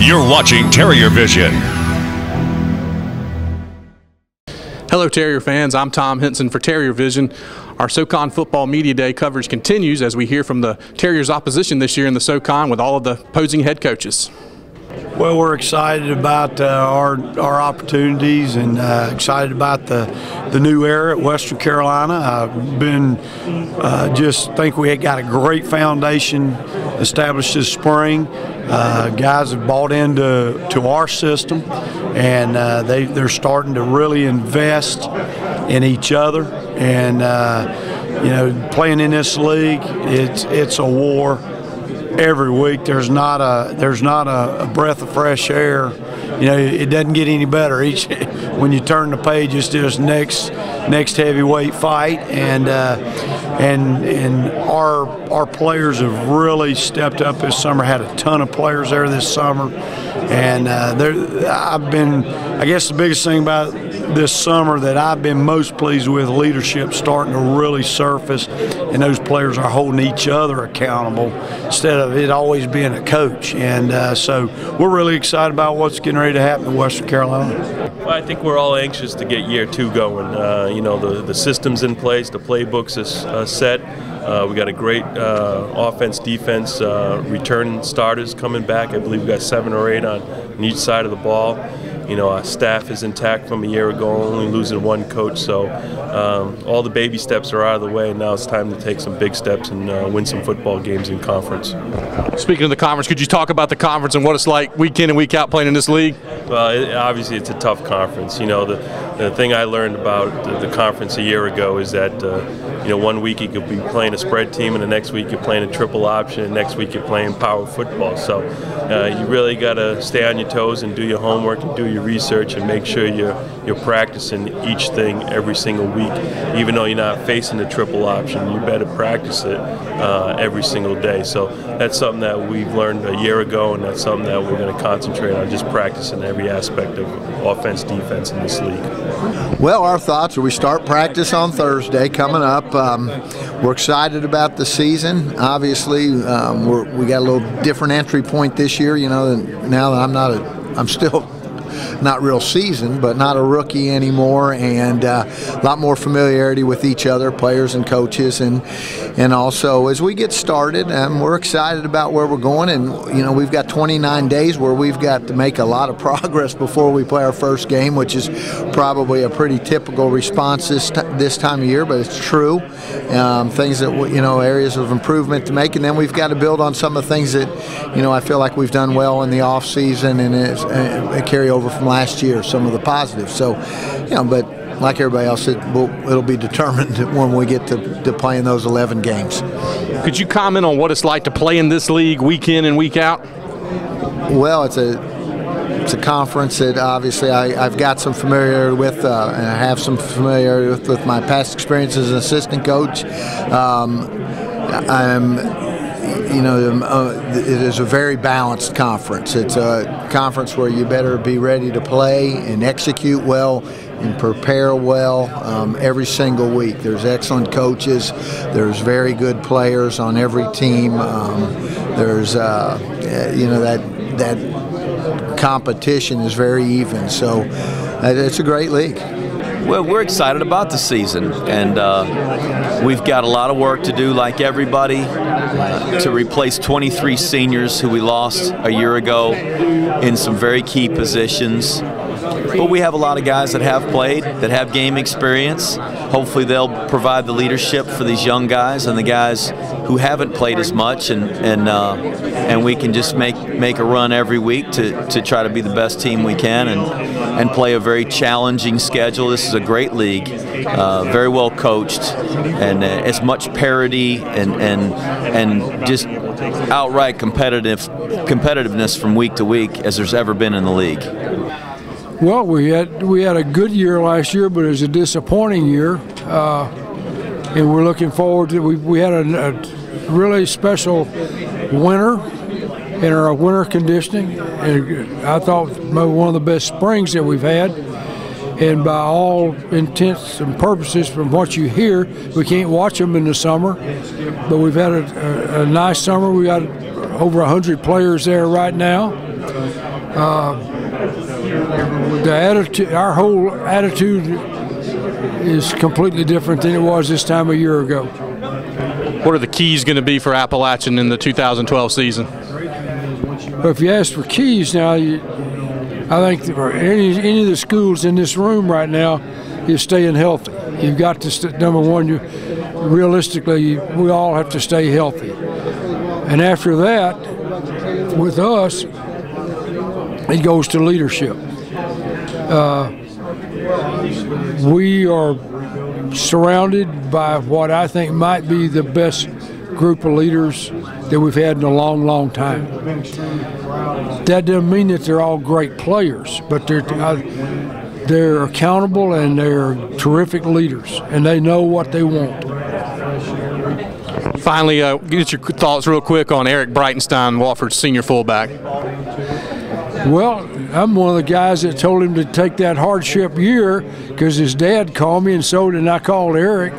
You're watching Terrier Vision. Hello Terrier fans, I'm Tom Henson for Terrier Vision. Our SoCon Football Media Day coverage continues as we hear from the Terriers' opposition this year in the SoCon with all of the opposing head coaches. Well, we're excited about our opportunities and excited about the new era at Western Carolina. I've been just think we got a great foundation established this spring. Guys have bought into our system, and they're starting to really invest in each other. And you know, playing in this league, it's a war. Every week there's not a breath of fresh air. You know, it doesn't get any better. When you turn the page, it's just next heavyweight fight, and our players have really stepped up this summer. Had a ton of players there this summer, and I guess the biggest thing about this summer that I've been most pleased with, leadership starting to really surface, and those players are holding each other accountable instead of it always being a coach. And so we're really excited about what's getting ready to happen in Western Carolina. Well, I think we're all anxious to get year two going. You know, the system's in place, the playbook's is set. We got a great offense, defense, returning starters coming back. I believe we got 7 or 8 on each side of the ball. You know, our staff is intact from a year ago, only losing one coach. So all the baby steps are out of the way. Now it's time to take some big steps and win some football games in conference. Speaking of the conference, could you talk about the conference and what it's like week in and week out playing in this league? Well, obviously it's a tough conference. You know, the thing I learned about the conference a year ago is that you know, one week you could be playing a spread team, and the next week you're playing a triple option, and next week you're playing power football. So you really got to stay on your toes and do your homework and do your research and make sure you're practicing each thing every single week. Even though you're not facing the triple option, you better practice it every single day. So that's something that we've learned a year ago, and that's something that we're going to concentrate on, just practicing every aspect of offense, defense in this league. Well, our thoughts are we start practice on Thursday coming up. We're excited about the season. Obviously, we got a little different entry point this year. You know, now that I'm still not real seasoned, but not a rookie anymore, and a lot more familiarity with each other, players and coaches, and also as we get started, we're excited about where we're going. And you know, we've got 29 days where we've got to make a lot of progress before we play our first game, which is probably a pretty typical response this time of year, but it's true. Things that, you know, areas of improvement to make, and then we've got to build on some of the things that, you know, I feel like we've done well in the off season, and it's carry over from last year, some of the positives. So, you know, but like everybody else, it'll be determined when we get to playing those 11 games. Could you comment on what it's like to play in this league week in and week out? Well, it's a conference that obviously I've got some familiarity with, and I have some familiarity with my past experience as an assistant coach. It is a very balanced conference. It's a conference where you better be ready to play and execute well and prepare well every single week. There's excellent coaches. There's very good players on every team. There's you know, that competition is very even. So it's a great league. Well, we're excited about the season, and we've got a lot of work to do, like everybody, to replace 23 seniors who we lost a year ago in some very key positions. But we have a lot of guys that have played, that have game experience. Hopefully they'll provide the leadership for these young guys and the guys who haven't played as much, and we can just make a run every week to try to be the best team we can and play a very challenging schedule. This is a great league, very well coached, and as much parity and just outright competitiveness from week to week as there's ever been in the league. Well, we had a good year last year, but it was a disappointing year, and we're looking forward to. We had a really special winter in our winter conditioning, and I thought maybe one of the best springs that we've had. And by all intents and purposes, from what you hear, we can't watch them in the summer, but we've had a nice summer. We got over 100 players there right now. The attitude, our whole attitude is completely different than it was this time a year ago. What are the keys going to be for Appalachian in the 2012 season? But if you ask for keys now, I think for any of the schools in this room right now is staying healthy. You've got to, number one, realistically, we all have to stay healthy. And after that, with us, it goes to leadership. We are surrounded by what I think might be the best group of leaders that we've had in a long, long time. That doesn't mean that they're all great players, but they're accountable and they're terrific leaders, and they know what they want. Finally, get your thoughts real quick on Eric Breitenstein, Wofford's senior fullback. Well, I'm one of the guys that told him to take that hardship year because his dad called me, and so did I called Eric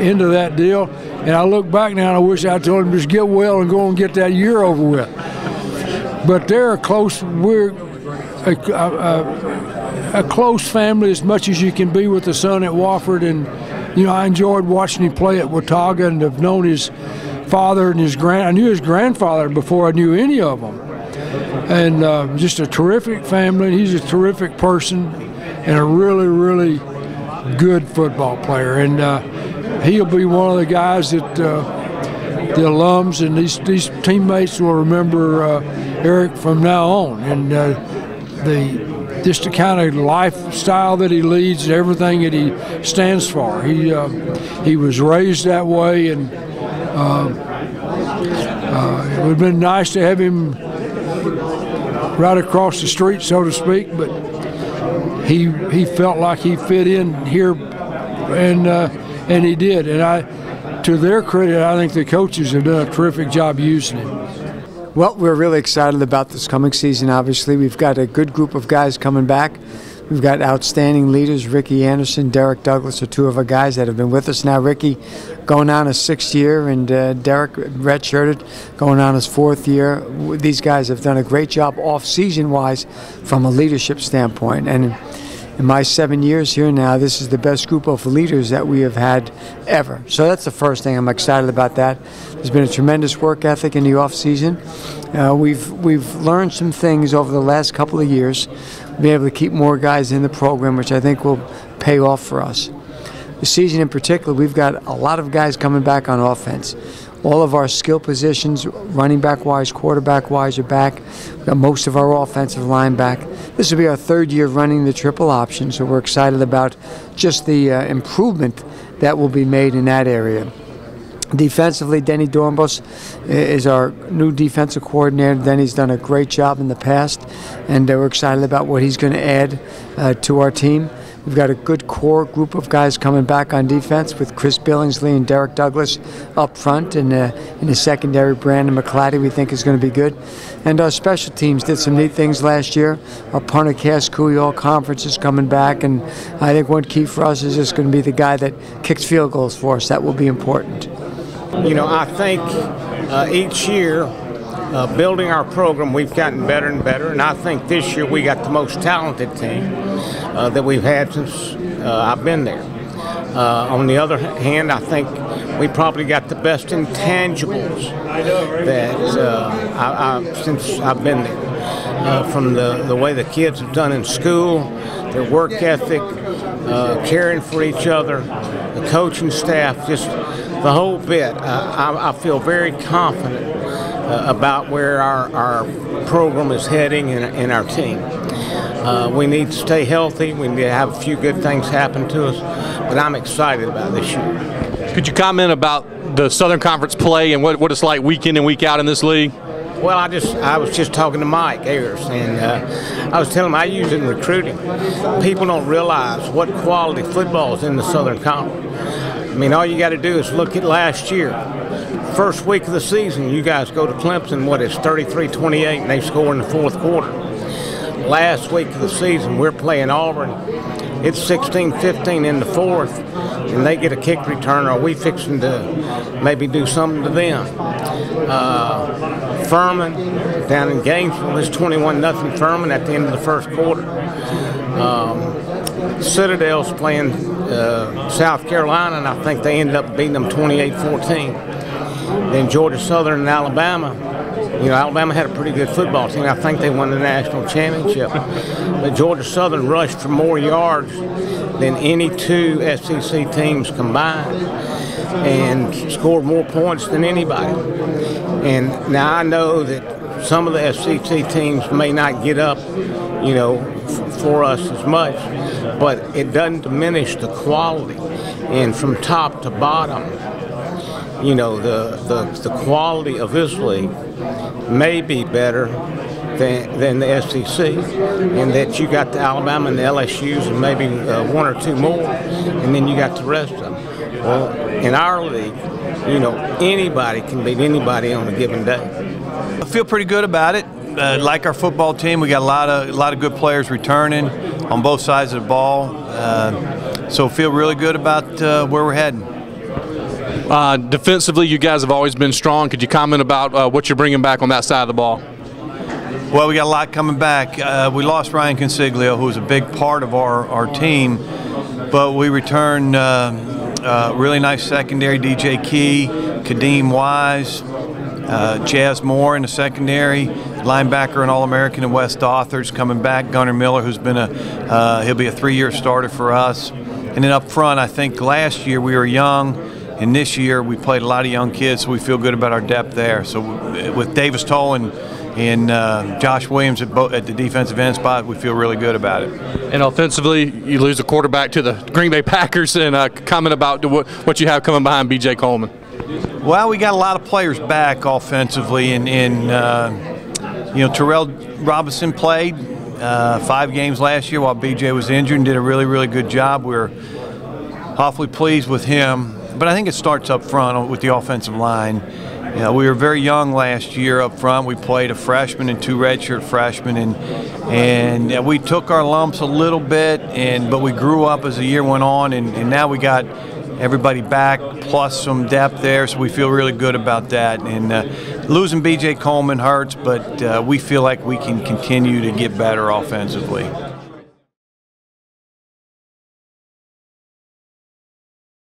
into that deal. And I look back now and I wish I told him just get well and go and get that year over with. But they're we're a close family as much as you can be with the son at Wofford. And, you know, I enjoyed watching him play at Watauga and have known his father and I knew his grandfather before I knew any of them. And just a terrific family. He's a terrific person and a really, really good football player. And he'll be one of the guys that the alums and these teammates will remember Eric from now on. And just the kind of lifestyle that he leads and everything that he stands for. He was raised that way, and it would have been nice to have him right across the street, so to speak, but he felt like he fit in here, and he did. And to their credit, I think the coaches have done a terrific job using him. Well, we're really excited about this coming season, obviously. We've got a good group of guys coming back. We've got outstanding leaders. Ricky Anderson, Derek Douglas are two of our guys that have been with us now. Ricky going on his 6th year, and Derek redshirted going on his 4th year. These guys have done a great job off-season-wise from a leadership standpoint. And in my 7 years here now, this is the best group of leaders that we have had ever. So that's the first thing. I'm excited about that. There's been a tremendous work ethic in the off-season. We've learned some things over the last couple of years. Be able to keep more guys in the program, which I think will pay off for us. The season in particular, we've got a lot of guys coming back on offense. All of our skill positions, running back-wise, quarterback-wise, are back. We've got most of our offensive line back. This will be our 3rd year running the triple option, so we're excited about just the improvement that will be made in that area. Defensively, Denny Dornbus is our new defensive coordinator. Denny's done a great job in the past, and we're excited about what he's going to add to our team. We've got a good core group of guys coming back on defense with Chris Billingsley and Derek Douglas up front, and in the secondary, Brandon McClatty we think is going to be good. And our special teams did some neat things last year. Our punter, Cass Cooey, all conference is coming back, and I think one key for us is just going to be the guy that kicks field goals for us. That will be important. You know, I think each year, building our program, we've gotten better and better, and I think this year we got the most talented team that we've had since I've been there. On the other hand, I think we probably got the best intangibles that since I've been there. From the way the kids have done in school, their work ethic, caring for each other, the coaching staff, just the whole bit. I feel very confident about where our program is heading and our team. We need to stay healthy. We need to have a few good things happen to us, but I'm excited about this year. Could you comment about the Southern Conference play and what it's like week in and week out in this league? Well, I was just talking to Mike Ayers, and I was telling him I use it in recruiting. People don't realize what quality football is in the Southern Conference. I mean, all you got to do is look at last year. First week of the season, you guys go to Clemson, it's 33-28, and they score in the 4th quarter. Last week of the season, we're playing Auburn. It's 16-15 in the 4th. and they get a kick return, are we fixing to maybe do something to them? Furman down in Gainesville is 21-0 Furman at the end of the first quarter. Citadel's playing South Carolina, and I think they ended up beating them 28-14. Then Georgia Southern and Alabama. You know, Alabama had a pretty good football team. I think they won the national championship. But Georgia Southern rushed for more yards than any two SEC teams combined and scored more points than anybody. And now I know that some of the SEC teams may not get up, you know, for us as much, but it doesn't diminish the quality. And from top to bottom, you know, the quality of this league may be better than the SEC, and that you got the Alabama and the LSUs and maybe one or two more, and then you got the rest of them. Well, in our league, you know, anybody can beat anybody on a given day. I feel pretty good about it. Like our football team, we got a lot of good players returning on both sides of the ball, so feel really good about where we're heading. Defensively, you guys have always been strong. Could you comment about what you're bringing back on that side of the ball? Well, we got a lot coming back. We lost Ryan Consiglio, who was a big part of our team, but we returned really nice secondary, DJ Key, Kadeem Wise, Jazz Moore in the secondary, linebacker and All-American and West Authors coming back, Gunnar Miller, who's been he'll be a 3-year starter for us. And then up front, I think last year we were young, and this year we played a lot of young kids, so we feel good about our depth there. So with Davis Toll and Josh Williams at the defensive end spot, we feel really good about it. And offensively, you lose a quarterback to the Green Bay Packers, and comment about what you have coming behind B.J. Coleman. Well, we got a lot of players back offensively, and you know, Terrell Robinson played 5 games last year while B.J. was injured and did a really, really good job. We're awfully pleased with him. But I think it starts up front with the offensive line. You know, we were very young last year up front. We played a freshman and 2 redshirt freshmen, and we took our lumps a little bit, but we grew up as the year went on, and now we got everybody back plus some depth there, so we feel really good about that. And losing B.J. Coleman hurts, but we feel like we can continue to get better offensively.